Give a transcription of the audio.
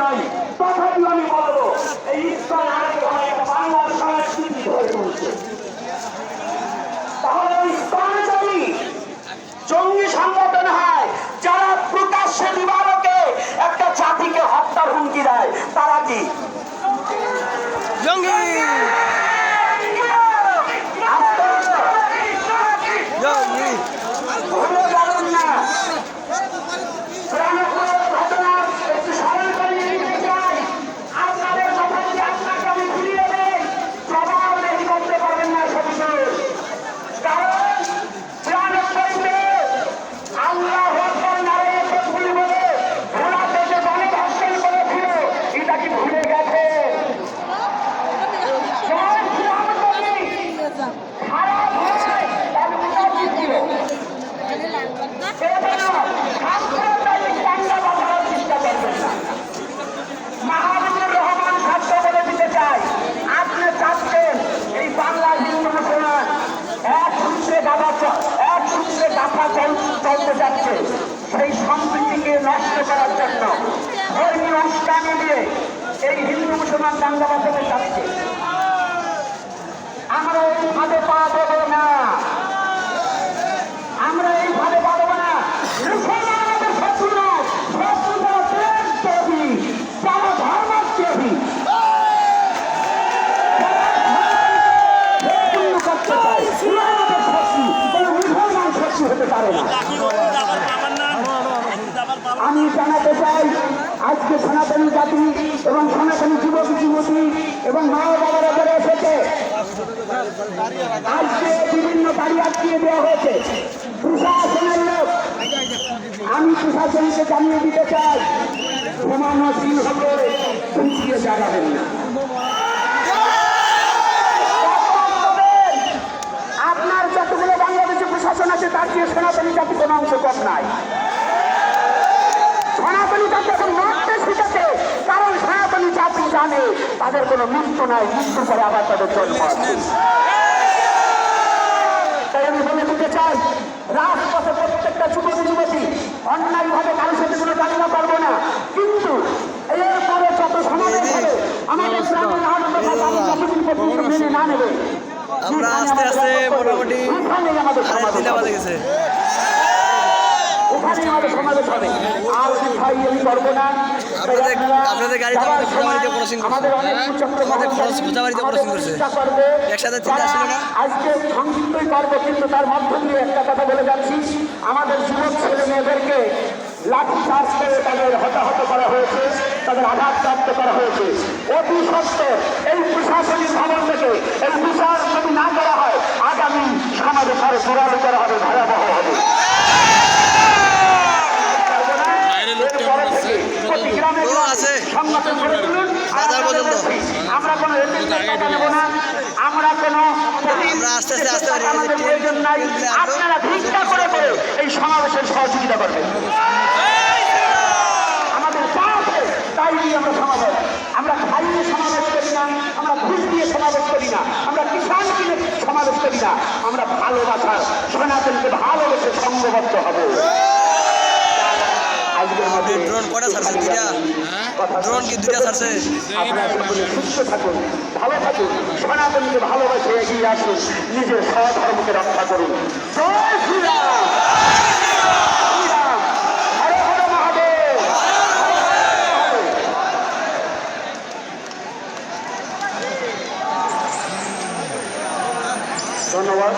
নয়, তথাপি আমি বলবো এই ইসলাম বাংলার সংস্কৃতি ধরে তুলছে। তাহলে ইসলাম যদি জঙ্গি সংগঠন হয়, যারা প্রকাশ্যে দিবালোকে একটা জাতিকে হত্যার হুমকি দেয়, তারা কি জঙ্গি? ভুলে যাবেন না। ঘটনা একটু স্মরণ করিয়ে দিতে চাই। আপনাদের কথা যদি আপনাকে আমি ফিরিয়ে দেই, জবাব রেডি করতে পারবেন না সবিশেষ। কারণ আল্লাহ নারায়ণ ভুল বলে ঘোড়া থেকে গণধর্ষণ করেছিল, এটা কি ভুলে গেছে? খারাপ হয় তার উচিত ছিল। মাহবুবুর রহমান ছাত্র বলে দিতে চাই, আপনি চাচ্ছেন এই বাংলা হিন্দু মুসলমান এক সূত্রে গাথা চলতে যাচ্ছে, সেই সম্প্রীতিকে নষ্ট করার জন্য ধর্মীয় উস্কানি দিয়ে এই হিন্দু মুসলমান দাঙ্গা বাঁচাতে চাচ্ছে। আমরা এই ফাঁদে পা দেবো না, আমরা এই ফাঁদে পা দেবো না। মুসলমানদের শত্রু না, শত্রু যারা দেশদ্রোহী, যারা ধর্মদ্রোহী, করতে চায়, আমাদের শত্রু, কোনো মুসলমান শত্রু হতে পারে না। আমি জানাতে চাই, আজকে সনাতনী জাতি এবং সনাতনী যুবক যুবতী এবং মা বাবারা যারা এসেছে, আজকে বিভিন্ন গাড়ি আটকিয়ে দেওয়া হয়েছে প্রশাসনের লোক। আমি প্রশাসনকে জানিয়ে দিতে চাই, সমানশীল হলে পিছিয়ে দাঁড়াবেন না। আপনার যতগুলো বাংলাদেশে প্রশাসন আছে, তার চেয়ে সনাতনী জাতি কোনো অংশ কম নাই। সনাতনী জাতি এখন মরতে শিখেছে, কারণ সনাতনী জাতি জানে তাদের কোনো মৃত্যু নাই, মৃত্যুর পরে আবার তাদের জন্ম আছে। তাই আমি বলে দিতে চাই, রাজপথে প্রত্যেকটা যুবতী যুবতী অন্যায় ভাবে কারোর সাথে কোনো দাঁড়িয়ে পারবো না, কিন্তু এরপরে যত সমাবেশ হবে আমাদের মেনে না নেবে, আমরা আস্তে আস্তে মোটামুটি গেছে। আপনাদের গাড়ি একসাথে আজকে সংক্ষিপ্তই করবো, কিন্তু তার মধ্য দিয়ে একটা কথা বলে যাচ্ছি, আমাদের যুবক ছেলে মেয়েদেরকে লাঠি চার্জ করে তাদের হতাহত করা হয়েছে, তাদের আঘাতপ্রাপ্ত করা হয়েছে। অতি সত্য এই প্রশাসনিক ভবন থেকে এই বিচার যদি না করা হয়, আগামী সমাজে আরো জোরালো করা হবে, ভয়াবহ হবে। আমরা কোনো নেব না, আমরা কোনো প্রয়োজন নাই। আপনারা ভিক্ষা করে করে এই সমাবেশের সহযোগিতা করবেন। আমাদের যা আছে তাই নিয়ে আমরা সমাবেশ, আমরা খাইয়ে সমাবেশ করি না, আমরা ঘুষ দিয়ে সমাবেশ করি না, আমরা কিষাণ কিনে সমাবেশ করি না, আমরা ভালোবাসার সনাতনকে ভালোবেসে সংঘবদ্ধ হব। ড্রোন কটা ছাড়ছে? দুইটা ড্রোন কি দুইটা ছাড়ছে? আপনারা সকলে সুস্থ থাকুন, ভালো থাকুন, সনাতনকে ভালোবাসে এগিয়ে আসুন, নিজের স্বধর্মকে রক্ষা করুন। জয় শ্রীরাম, শ্রীরাম, হর হর মহাদেব। ধন্যবাদ।